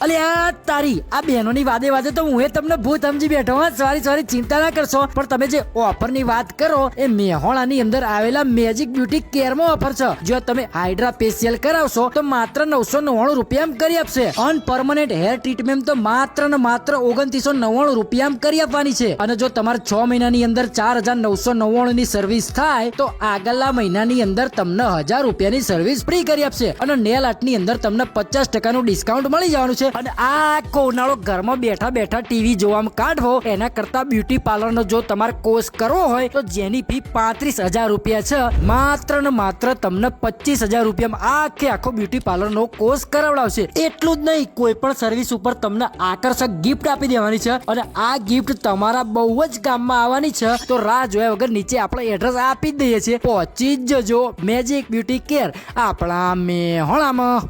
અલે આ તારી આ બહેનોની વાદે વાદે તો હું તમને ભૂત સમજી બેઠો. સોરી ચિંતા ના કરશો. પણ તમે જે ઓફર ની વાત કરો એ મેહોણાની અંદર આવેલા મેજિક બ્યુટી કેર માં ઓફર છે. જો તમે હાઇડ્રા ફેશિયલ કરાવશો તો માત્ર 999 રૂપિયા કરી આપશે. અન પરમનન્ટ હેર ટ્રીટમેન્ટ તો માત્ર ને માત્ર 2999 રૂપિયા કરી આપવાની છે. અને જો તમારે 6 મહિનાની અંદર 4999 ની સર્વિસ થાય તો આગલા મહિનાની અંદર તમને 1000 રૂપિયાની સર્વિસ ફ્રી કરી આપશે. અને નેલ આર્ટ ની અંદર તમને 50% નું ડિસ્કાઉન્ટ મળી જવાનું છે. અને આ કોનાળો ઘરમાં બેઠા બેઠા ટીવી જોવામાં કાઢવો એના કરતા બ્યુટી પાર્લર નો જો તમારે કોર્સ કરવો હોય તો જેની ફી 35,000 રૂપિયા છે, માત્ર ને માત્ર તમને 25,000 રૂપિયામાં આખો બ્યુટી પાર્લર નો કોર્સ કરાવડાવશે. એટલું જ નહીં, કોઈ પણ સર્વિસ ઉપર તમને આકર્ષક ગિફ્ટ આપી દેવાની છે. અને આ ગિફ્ટ તમારા બહુ જ કામમાં આવવાની છે. તો રાહ જોયા વગર નીચે આપણે એડ્રેસ આપી જ દઈએ છીએ, પહોંચી જ જજો. મેજિક બ્યુટી કેર આપણા મેહોણામાં.